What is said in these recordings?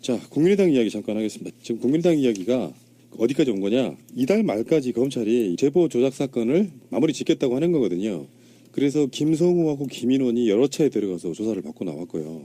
자, 국민의당 이야기 잠깐 하겠습니다. 지금 국민의당 이야기가 어디까지 온 거냐? 이달 말까지 검찰이 제보 조작 사건을 마무리 짓겠다고 하는 거거든요. 그래서 김성우하고 김인원이 여러 차례 들어가서 조사를 받고 나왔고요.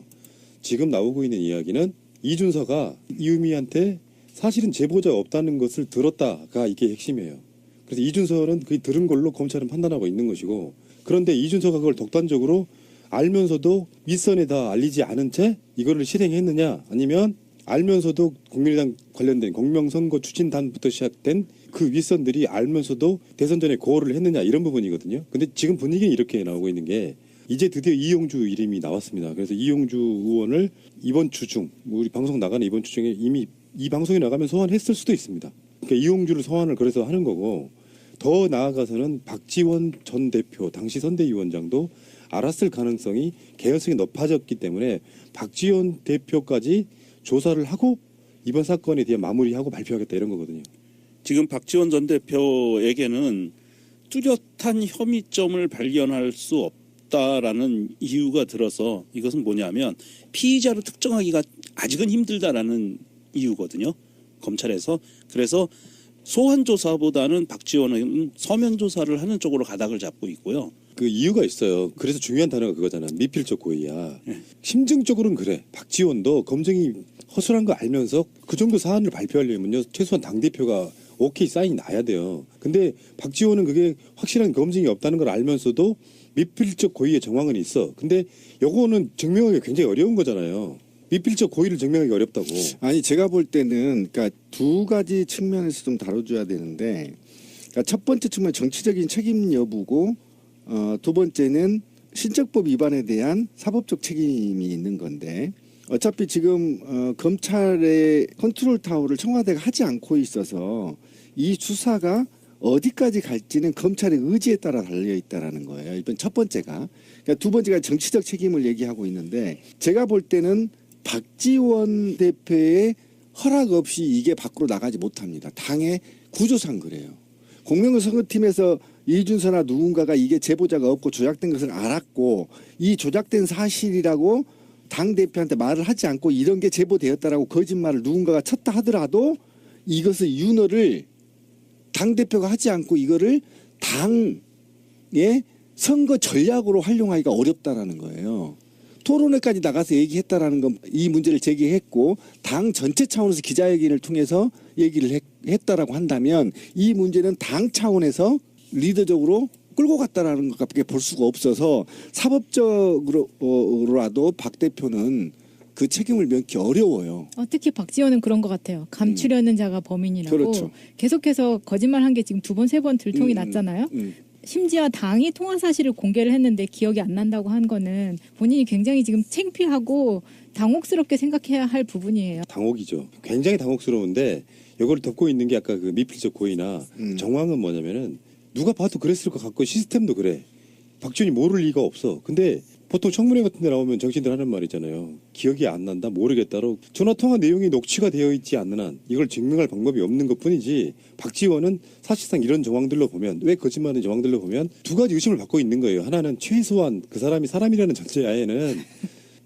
지금 나오고 있는 이야기는 이준서가 이유미한테 사실은 제보자가 없다는 것을 들었다가 이게 핵심이에요. 그래서 이준서는 그 들은 걸로 검찰은 판단하고 있는 것이고, 그런데 이준서가 그걸 독단적으로 알면서도 윗선에다 알리지 않은 채 이거를 실행했느냐, 아니면 알면서도 국민의당 관련된 공명선거 추진단부터 시작된 그 윗선들이 알면서도 대선 전에 고호를 했느냐, 이런 부분이거든요. 근데 지금 분위기는 이렇게 나오고 있는 게, 이제 드디어 이용주 이름이 나왔습니다. 그래서 이용주 의원을 이번 주 중, 우리 방송 나가는 이번 주 중에 이미 이 방송이 나가면 소환했을 수도 있습니다. 그러니까 이용주를 소환을 그래서 하는 거고, 더 나아가서는 박지원 전 대표 당시 선대위원장도 알았을 가능성이 개연성이 높아졌기 때문에 박지원 대표까지 조사를 하고 이번 사건에 대한 마무리하고 발표하겠다, 이런 거거든요. 지금 박지원 전 대표에게는 뚜렷한 혐의점을 발견할 수 없다라는 이유가 들어서, 이것은 뭐냐면 피의자로 특정하기가 아직은 힘들다라는 이유거든요. 검찰에서. 그래서 소환 조사보다는 박지원은 서면 조사를 하는 쪽으로 가닥을 잡고 있고요. 그 이유가 있어요. 그래서 중요한 단어가 그거잖아. 미필적 고의야. 네. 심증적으로는 그래. 박지원도 검증이 허술한 거 알면서 그 정도 사안을 발표하려면요, 최소한 당대표가 오케이 사인이 나야 돼요. 근데 박지원은 그게 확실한 검증이 없다는 걸 알면서도 미필적 고의의 정황은 있어. 근데 요거는 증명하기 굉장히 어려운 거잖아요. 미필적 고의를 증명하기 어렵다고. 아니, 제가 볼 때는 그러니까 두 가지 측면에서 좀 다뤄줘야 되는데, 그러니까 첫 번째 측면 정치적인 책임 여부고, 두 번째는 신적법 위반에 대한 사법적 책임이 있는 건데, 어차피 지금 검찰의 컨트롤 타워를 청와대가 하지 않고 있어서 이 수사가 어디까지 갈지는 검찰의 의지에 따라 달려 있다라는 거예요. 이번 첫 번째가. 그러니까 두 번째가 정치적 책임을 얘기하고 있는데, 제가 볼 때는 박지원 대표의 허락 없이 이게 밖으로 나가지 못합니다. 당의 구조상 그래요. 공명선거팀에서 이준서나 누군가가 이게 제보자가 없고 조작된 것을 알았고, 이 조작된 사실이라고 당대표한테 말을 하지 않고 이런 게 제보되었다라고 거짓말을 누군가가 쳤다 하더라도 이것을 윤허를 당대표가 하지 않고 이거를 당의 선거 전략으로 활용하기가 어렵다라는 거예요. 토론회까지 나가서 얘기했다라는 건 이 문제를 제기했고, 당 전체 차원에서 기자회견을 통해서 얘기를 했다라고 한다면 이 문제는 당 차원에서 리더적으로 끌고 갔다라는 것밖에 볼 수가 없어서 사법적으로라도 박 대표는 그 책임을 면키 어려워요. 특히 박지원은 그런 것 같아요. 감추려는 자가 범인이라고. 그렇죠. 계속해서 거짓말한 게 지금 두 번, 세 번 들통이 났잖아요. 심지어 당이 통화 사실을 공개를 했는데 기억이 안 난다고 한 거는 본인이 굉장히 지금 창피하고 당혹스럽게 생각해야 할 부분이에요. 당혹이죠. 굉장히 당혹스러운데 이걸 덮고 있는 게 아까 그 미필적 고의나 정황은 뭐냐면은 누가 봐도 그랬을 것 같고 시스템도 그래. 박지원이 모를 리가 없어. 근데 보통 청문회 같은 데 나오면 정치인들 하는 말 있잖아요. 기억이 안 난다, 모르겠다로. 전화통화 내용이 녹취가 되어 있지 않는 한 이걸 증명할 방법이 없는 것뿐이지, 박지원은 사실상 이런 정황들로 보면, 왜 거짓말하는 정황들로 보면 두 가지 의심을 받고 있는 거예요. 하나는 최소한 그 사람이 사람이라는 전제하에는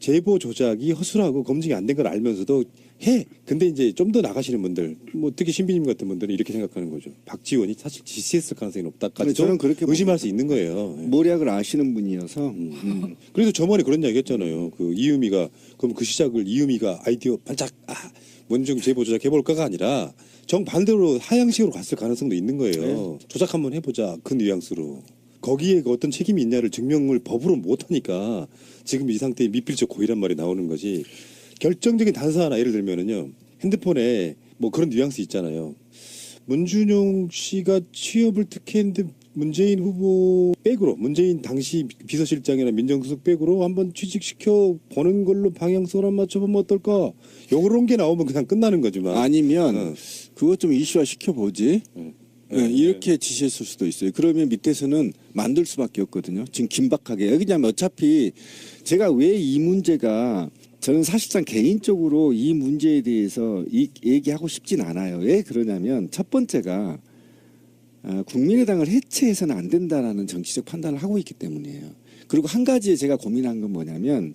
제보 조작이 허술하고 검증이 안 된 걸 알면서도 해. 근데 이제 좀 더 나가시는 분들, 뭐 특히 신비님 같은 분들은 이렇게 생각하는 거죠. 박지원이 사실 지시했을 가능성이 높다까지 저는 그렇게 의심할 수 있는 거예요. 모략을 아시는 분이어서. 그래서 저번에 그런 이야기 했잖아요. 그 이유미가, 그럼 그 시작을 이유미가 아이디어 반짝, 원중 제보 조작해볼까가 아니라 정반대로 하향식으로 갔을 가능성도 있는 거예요. 조작 한번 해보자, 그 뉘앙스로. 거기에 그 어떤 책임이 있냐를 증명을 법으로 못하니까 지금 이 상태의 미필적 고의란 말이 나오는 거지. 결정적인 단서 하나 예를 들면은요, 핸드폰에 뭐 그런 뉘앙스 있잖아요. 문준용 씨가 취업을 특혜했는데 문재인 후보 백으로, 문재인 당시 비서실장이나 민정수석 백으로 한번 취직시켜 보는 걸로 방향성을 맞춰보면 어떨까? 요런 게 나오면 그냥 끝나는 거지만. 아니면 그것 좀 이슈화 시켜보지. 이렇게 지시했을 수도 있어요. 그러면 밑에서는 만들 수밖에 없거든요. 지금 긴박하게. 왜냐하면 어차피 제가 왜 이 문제가, 저는 사실상 개인적으로 이 문제에 대해서 얘기하고 싶진 않아요. 왜 그러냐면 첫 번째가 국민의당을 해체해서는 안 된다라는 정치적 판단을 하고 있기 때문이에요. 그리고 한 가지 제가 고민한 건 뭐냐면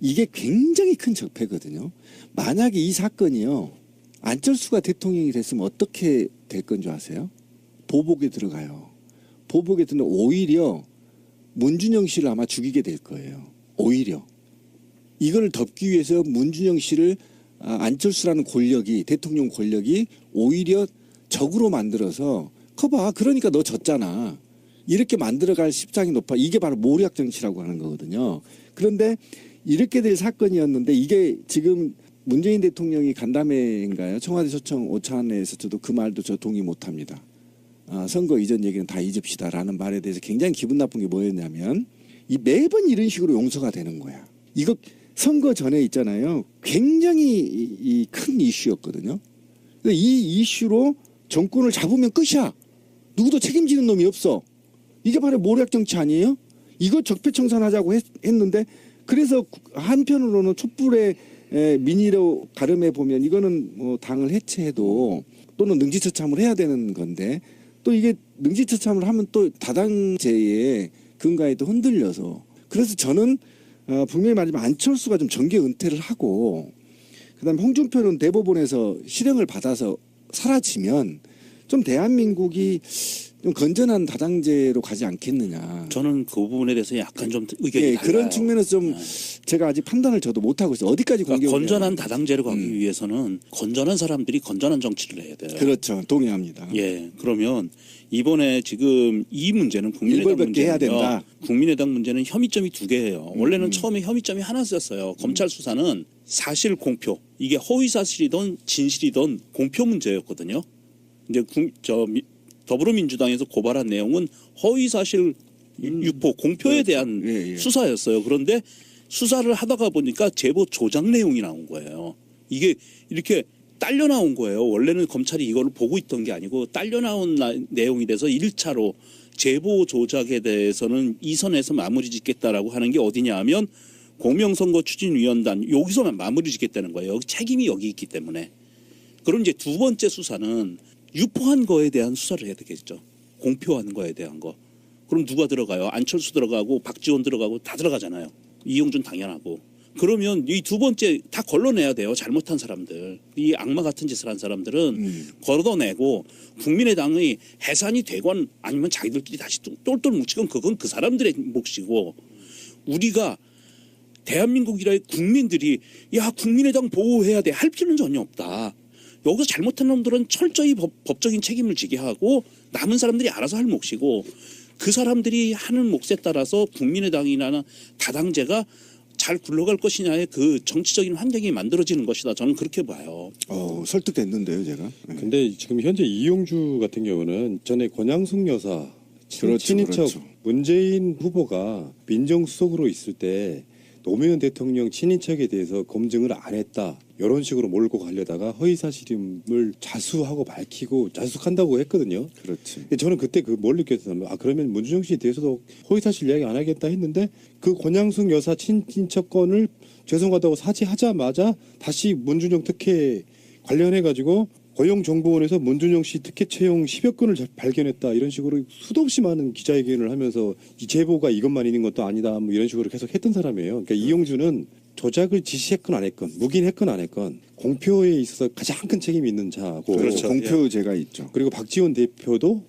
이게 굉장히 큰 적폐거든요. 만약에 이 사건이요 안철수가 대통령이 됐으면 어떻게 될 건 줄 아세요? 보복에 들어가요. 보복에 들면 오히려 문준영 씨를 아마 죽이게 될 거예요. 오히려 이걸 덮기 위해서 문준영 씨를 안철수라는 권력이 대통령 권력이 오히려 적으로 만들어서 커봐 그러니까 너 졌잖아 이렇게 만들어갈 십상이 높아. 이게 바로 모략 정치라고 하는 거거든요. 그런데 이렇게 될 사건이었는데 이게 지금 문재인 대통령이 간담회인가요? 청와대 초청 오찬에서 저도 그 말도 저 동의 못합니다. 선거 이전 얘기는 다 잊읍시다라는 말에 대해서 굉장히 기분 나쁜 게 뭐였냐면 이 매번 이런 식으로 용서가 되는 거야. 이거 선거 전에 있잖아요. 굉장히 큰 이슈였거든요. 이 이슈로 정권을 잡으면 끝이야. 누구도 책임지는 놈이 없어. 이게 바로 모략 정치 아니에요? 이거 적폐청산하자고 했는데 그래서 한편으로는 촛불의 민의로 가름해 보면 이거는 뭐 당을 해체해도 또는 능지처참을 해야 되는 건데 또 이게 능지처참을 하면 또 다당제의 근간에도 흔들려서 그래서 저는 분명히 말하지만 안철수가 좀 정계 은퇴를 하고 그다음에 홍준표는 대법원에서 실형을 받아서 사라지면 좀 대한민국이 좀 건전한 다당제로 가지 않겠느냐. 저는 그 부분에 대해서 약간 좀 의견이 예, 달라요. 그런 측면에서 좀 제가 아직 판단을 저도 못하고 있어요. 어디까지 그러니까 공개를 건전한 다당제로 가기 위해서는 건전한 사람들이 건전한 정치를 해야 돼요. 그렇죠. 동의합니다. 예, 그러면 이번에 지금 이 문제는 국민의당 일벌백계 해야 문제는요. 된다. 국민의당 문제는 혐의점이 두 개예요. 원래는 처음에 혐의점이 하나였어요. 검찰 수사는 사실 공표, 이게 허위 사실이든 진실이든 공표 문제였거든요. 이제 더불어민주당에서 고발한 내용은 허위 사실 유포 공표에 대한 예. 수사였어요. 그런데 수사를 하다가 보니까 제보 조작 내용이 나온 거예요. 이게 이렇게 딸려 나온 거예요. 원래는 검찰이 이걸 보고 있던 게 아니고 딸려 나온 내용이 돼서 1차로 제보 조작에 대해서는 이 선에서 마무리 짓겠다라고 하는 게 어디냐 하면 공명선거추진위원단 여기서만 마무리 짓겠다는 거예요. 책임이 여기 있기 때문에. 그럼 이제 두 번째 수사는 유포한 거에 대한 수사를 해야 되겠죠. 공표한 거에 대한 거. 그럼 누가 들어가요? 안철수 들어가고 박지원 들어가고 다 들어가잖아요. 이용준 당연하고. 그러면 이 두 번째 다 걸러내야 돼요. 잘못한 사람들. 이 악마 같은 짓을 한 사람들은 걸어내고 국민의당의 해산이 되건 아니면 자기들끼리 다시 똘똘 뭉치건 그건 그 사람들의 몫이고 우리가 대한민국이라의 국민들이 야 국민의당 보호해야 돼 할 필요는 전혀 없다. 여기서 잘못한 놈들은 철저히 법적인 책임을 지게 하고 남은 사람들이 알아서 할 몫이고 그 사람들이 하는 몫에 따라서 국민의당이나 다당제가 잘 굴러갈 것이냐의 그 정치적인 환경이 만들어지는 것이다. 저는 그렇게 봐요. 설득됐는데요, 제가. 근데 지금 현재 이용주 같은 경우는 전에 권양숙 여사 친인척 그렇죠. 문재인 후보가 민정수석으로 있을 때 노무현 대통령 친인척에 대해서 검증을 안 했다. 이런 식으로 몰고 가려다가 허위사실임을 자수하고 밝히고 자숙한다고 했거든요. 그렇지. 저는 그때 뭘 느꼈냐면 그러면 문준영 씨에 대해서도 허위사실 이야기 안 하겠다 했는데 그 권양숙 여사 친인척 건을 죄송하다고 사죄하자마자 다시 문준영 특혜 관련해가지고 고용정보원에서 문준영 씨 특혜 채용 10여 건을 발견했다 이런 식으로 수도 없이 많은 기자회견을 하면서 이 제보가 이것만 있는 것도 아니다 뭐 이런 식으로 계속 했던 사람이에요. 그러니까 이용주는 조작을 지시했건 안 했건 묵인했건 안 했건 공표에 있어서 가장 큰 책임이 있는 자고 그렇죠. 공표제가 있죠. 그리고 박지원 대표도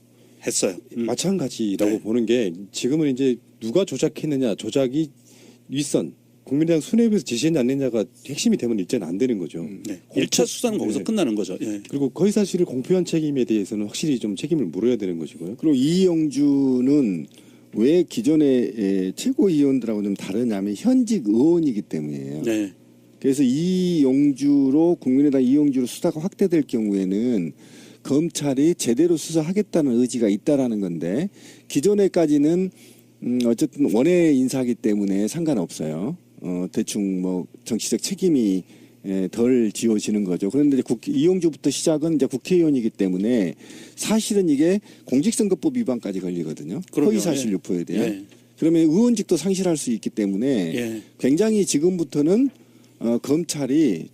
했어요. 마찬가지라고 네. 보는 게 지금은 이제 누가 조작했느냐 조작이 윗선 국민의당 수뇌부에서 지시했냐 안 했냐가 핵심이 되면 이제는 안 되는 거죠. 네. 1차 수사는 거기서 네. 끝나는 거죠. 예. 그리고 허위사실을 공표한 책임에 대해서는 확실히 좀 책임을 물어야 되는 것이고요. 그리고 이영주는 왜 기존의 최고위원들하고 좀 다르냐면 현직 의원이기 때문이에요. 네. 그래서 이용주로 국민의당 이용주로 수사가 확대될 경우에는 검찰이 제대로 수사하겠다는 의지가 있다라는 건데 기존에까지는 어쨌든 원외 인사기 때문에 상관없어요. 대충 뭐 정치적 책임이 덜 지워지는 거죠. 그런데 이용주부터 시작은 이제 국회의원이기 때문에 사실은 이게 공직선거법 위반까지 걸리거든요. 그럼요. 허위사실 유포에 대한. 예. 그러면 의원직도 상실할 수 있기 때문에 예. 굉장히 지금부터는 검찰이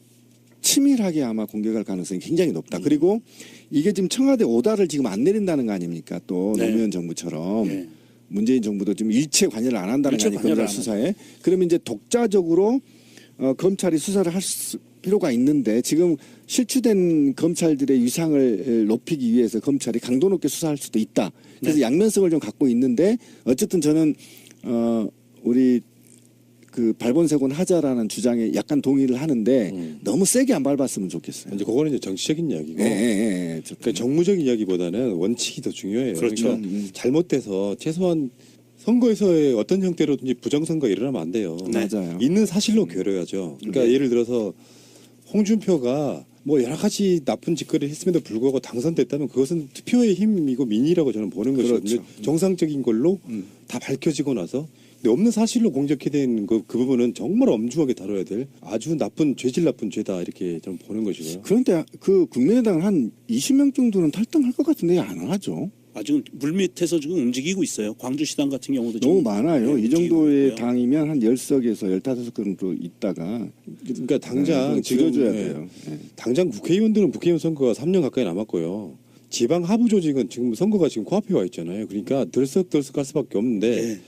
치밀하게 아마 공격할 가능성이 굉장히 높다. 그리고 이게 지금 청와대 오다를 지금 안 내린다는 거 아닙니까? 또 네. 노무현 정부처럼. 예. 문재인 정부도 지금 일체 관여를 안 한다는 거 일체 아니에요. 관여를 검찰 수사에. 그러면 이제 독자적으로 검찰이 수사를 할 필요가 있는데 지금 실추된 검찰들의 위상을 높이기 위해서 검찰이 강도 높게 수사할 수도 있다. 그래서 양면성을 좀 갖고 있는데 어쨌든 저는 우리 그 발본색원 하자라는 주장에 약간 동의를 하는데 너무 세게 안 밟았으면 좋겠어요. 이제 그거는 이제 정치적인 이야기고, 예. 그러니까 정무적인 이야기보다는 원칙이 더 중요해요. 그렇죠. 그러니까 잘못돼서 최소한 선거에서의 어떤 형태로든지 부정선거 일어나면 안 돼요. 맞아요. 있는 사실로 겨뤄야죠. 그러니까 예를 들어서 홍준표가 뭐 여러 가지 나쁜 짓거리를 했음에도 불구하고 당선됐다면 그것은 투표의 힘이고 민의라고 저는 보는 것이거든요. 그렇죠. 정상적인 걸로 다 밝혀지고 나서 근데 없는 사실로 공적화된 그 부분은 정말 엄중하게 다뤄야 될 아주 나쁜 죄질 나쁜 죄다 이렇게 저는 보는 것이고요. 그런데 그 국민의당은 한 20명 정도는 탈당할 것 같은데 안 하죠. 아직은 물밑에서 지금 움직이고 있어요. 광주시당 같은 경우도 너무 지금 많아요. 이 움직이고 정도의 있고요. 당이면 한 10석에서 15석으로 있다가 그러니까 당장 지금 줄여줘야 돼요. 예. 당장 국회의원들은 국회의원 선거가 3년 가까이 남았고요. 지방 하부 조직은 지금 선거가 지금 코앞에 와 있잖아요. 그러니까 들썩들썩할 수밖에 없는데 네.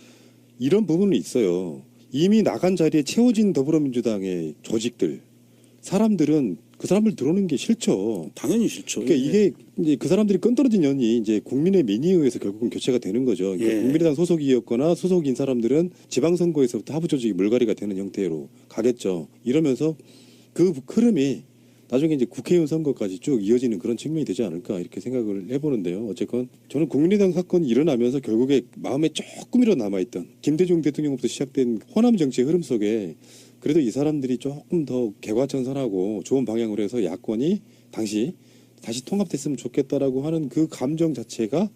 이런 부분은 있어요. 이미 나간 자리에 채워진 더불어민주당의 조직들, 사람들은 그 사람들 들어오는 게 싫죠. 당연히 싫죠. 그러니까 예. 이게 이제 그 사람들이 끈떨어진 연이 이제 국민의 민의에 의해서 결국은 교체가 되는 거죠. 그러니까 예. 국민의당 소속이었거나 소속인 사람들은 지방선거에서부터 하부 조직이 물갈이가 되는 형태로 가겠죠. 이러면서 그 흐름이 나중에 이제 국회의원 선거까지 쭉 이어지는 그런 측면이 되지 않을까 이렇게 생각을 해보는데요. 어쨌건 저는 국민의당 사건이 일어나면서 결국에 마음에 조금이라도 남아있던 김대중 대통령부터 시작된 호남 정치의 흐름 속에 그래도 이 사람들이 조금 더 개과천선하고 좋은 방향으로 해서 야권이 당시 다시 통합됐으면 좋겠다라고 하는 그 감정 자체가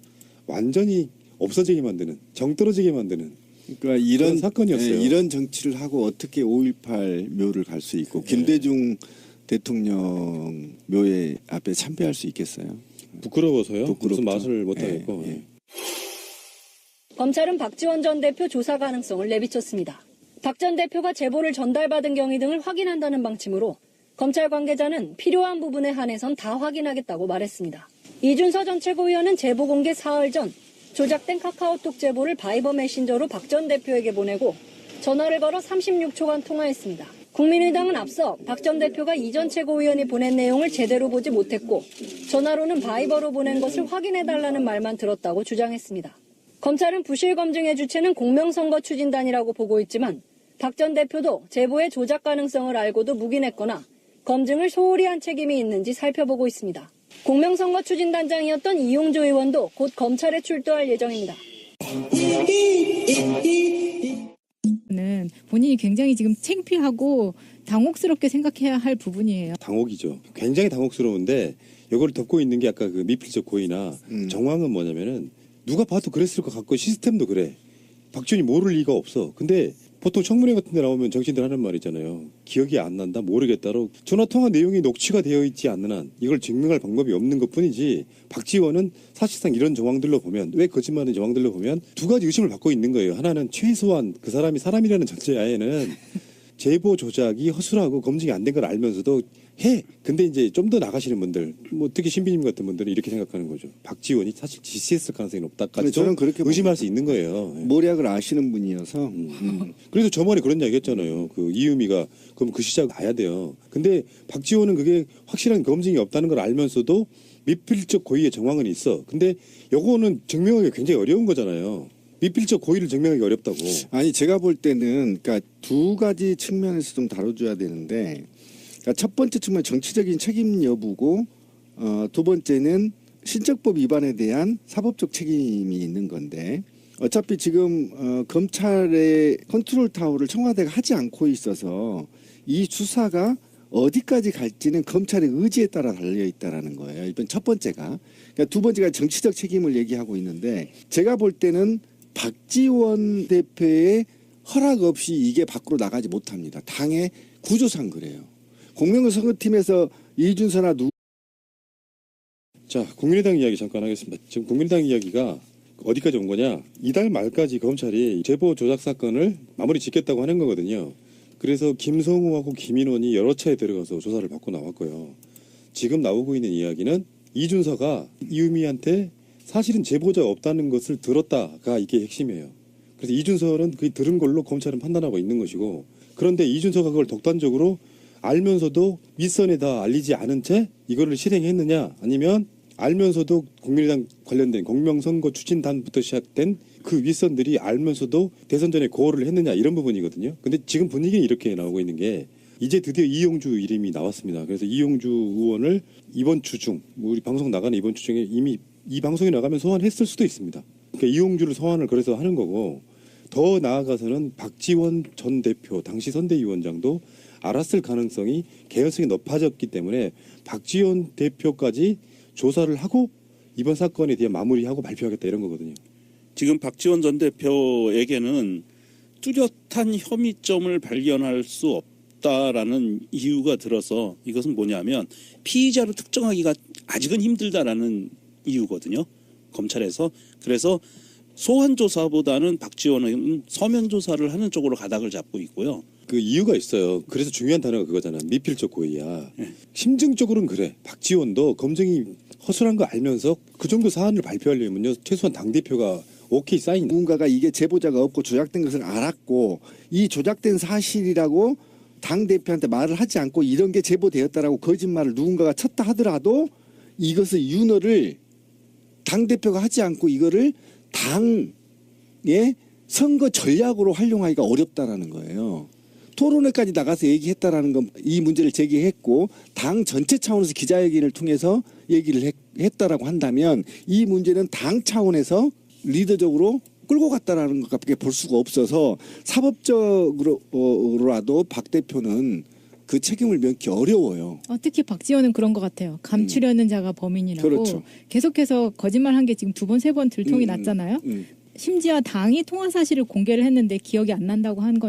완전히 없어지게 만드는 정떨어지게 만드는 그러니까 이런 그런 사건이었어요. 예, 이런 정치를 하고 어떻게 5.18 묘를 갈 수 있고 김대중 대통령 묘에 앞에 참배할 수 있겠어요? 부끄러워서요. 무슨 부끄럽죠. 맛을 못 예, 하겠고. 예. 검찰은 박지원 전 대표 조사 가능성을 내비쳤습니다. 박 전 대표가 제보를 전달받은 경위 등을 확인한다는 방침으로 검찰 관계자는 필요한 부분에 한해선 다 확인하겠다고 말했습니다. 이준서 전 최고위원은 제보 공개 사흘 전 조작된 카카오톡 제보를 바이버 메신저로 박 전 대표에게 보내고 전화를 걸어 36초간 통화했습니다. 국민의당은 앞서 박 전 대표가 이 전 최고위원이 보낸 내용을 제대로 보지 못했고 전화로는 바이버로 보낸 것을 확인해달라는 말만 들었다고 주장했습니다. 검찰은 부실 검증의 주체는 공명선거 추진단이라고 보고 있지만 박 전 대표도 제보의 조작 가능성을 알고도 묵인했거나 검증을 소홀히 한 책임이 있는지 살펴보고 있습니다. 공명선거 추진단장이었던 이용조 의원도 곧 검찰에 출두할 예정입니다. 는 본인이 굉장히 지금 창피하고 당혹스럽게 생각해야 할 부분이에요. 당혹이죠. 굉장히 당혹스러운데 이걸 덮고 있는 게 아까 그 미필적 고의나 정황은 뭐냐면은 누가 봐도 그랬을 것 같고 시스템도 그래. 박지원이 모를 리가 없어. 근데 보통 청문회 같은 데 나오면 정치인들 하는 말 있잖아요. 기억이 안 난다, 모르겠다로 전화통화 내용이 녹취가 되어 있지 않는 한 이걸 증명할 방법이 없는 것뿐이지 박지원은 사실상 이런 정황들로 보면 왜 거짓말하는 정황들로 보면 두 가지 의심을 받고 있는 거예요. 하나는 최소한 그 사람이 사람이라는 전제하에는 제보 조작이 허술하고 검증이 안 된 걸 알면서도 해. 근데 이제 좀 더 나가시는 분들, 뭐 특히 신비님 같은 분들은 이렇게 생각하는 거죠. 박지원이 사실 지시했을 가능성이 높다까지 저는 그렇게 의심할 수 있는 거예요. 예. 모략을 아시는 분이어서 그래서 저번에 그런 이야기 했잖아요. 그 이유미가 그럼 그 시작 가야 돼요. 근데 박지원은 그게 확실한 검증이 없다는 걸 알면서도 미필적 고의의 정황은 있어. 근데 요거는 증명하기 굉장히 어려운 거잖아요. 미필적 고의를 증명하기 어렵다고. 아니 제가 볼 때는 그러니까 두 가지 측면에서 좀 다뤄줘야 되는데 그러니까 첫 번째 측면 정치적인 책임 여부고 두 번째는 신적법 위반에 대한 사법적 책임이 있는 건데 어차피 지금 검찰의 컨트롤 타워를 청와대가 하지 않고 있어서 이 수사가 어디까지 갈지는 검찰의 의지에 따라 달려 있다라는 거예요. 이번 첫 번째가. 그러니까 두 번째가 정치적 책임을 얘기하고 있는데 제가 볼 때는 박지원 대표의 허락 없이 이게 밖으로 나가지 못합니다. 당의 구조상 그래요. 공명선거팀에서 이준서나 자, 국민의당 이야기 잠깐 하겠습니다. 지금 국민의당 이야기가 어디까지 온 거냐? 이달 말까지 검찰이 제보 조작 사건을 마무리 짓겠다고 하는 거거든요. 그래서 김성우하고 김인원이 여러 차례 들어가서 조사를 받고 나왔고요. 지금 나오고 있는 이야기는 이준서가 이유미한테 사실은 제보자가 없다는 것을 들었다가 이게 핵심이에요. 그래서 이준서는 그 들은 걸로 검찰은 판단하고 있는 것이고 그런데 이준서가 그걸 독단적으로 알면서도 윗선에다 알리지 않은 채 이거를 실행했느냐, 아니면 알면서도 국민의당 관련된 공명선거 추진단부터 시작된 그 윗선들이 알면서도 대선 전에 고호를 했느냐, 이런 부분이거든요. 근데 지금 분위기는 이렇게 나오고 있는 게, 이제 드디어 이용주 이름이 나왔습니다. 그래서 이용주 의원을 이번 주 중, 우리 방송 나가는 이번 주 중에 이미 이 방송이 나가면 소환했을 수도 있습니다. 그러니까 이용주를 소환을 그래서 하는 거고, 더 나아가서는 박지원 전 대표 당시 선대위원장도 알았을 가능성이, 개연성이 높아졌기 때문에 박지원 대표까지 조사를 하고 이번 사건에 대해 마무리하고 발표하겠다, 이런 거거든요. 지금 박지원 전 대표에게는 뚜렷한 혐의점을 발견할 수 없다라는 이유가 들어서, 이것은 뭐냐면 피의자로 특정하기가 아직은 힘들다라는 이유거든요. 검찰에서. 그래서 소환 조사보다는 박지원은 서면 조사를 하는 쪽으로 가닥을 잡고 있고요. 그 이유가 있어요. 그래서 중요한 단어가 그거잖아. 미필적 고의야. 네. 심증적으로는 그래. 박지원도 검증이 허술한 거 알면서 그 정도 사안을 발표하려면요, 최소한 당대표가 오케이 사인. 누군가가 이게 제보자가 없고 조작된 것을 알았고, 이 조작된 사실이라고 당 대표한테 말을 하지 않고 이런 게 제보되었다라고 거짓말을 누군가가 쳤다 하더라도, 이것을 윤허를 당 대표가 하지 않고 이거를 당의 선거 전략으로 활용하기가 어렵다라는 거예요. 토론회까지 나가서 얘기했다라는 건 이 문제를 제기했고, 당 전체 차원에서 기자회견을 통해서 얘기를 했다라고 한다면, 이 문제는 당 차원에서 리더적으로 끌고 갔다라는 것밖에 볼 수가 없어서, 사법적으로라도 박 대표는 그 책임을 면키 어려워요. 특히 박지원은 그런 것 같아요. 감추려는 자가 범인이라고. 그렇죠. 계속해서 거짓말한 게 지금 2번, 3번 들통이 났잖아요. 심지어 당이 통화 사실을 공개를 했는데 기억이 안 난다고 한 건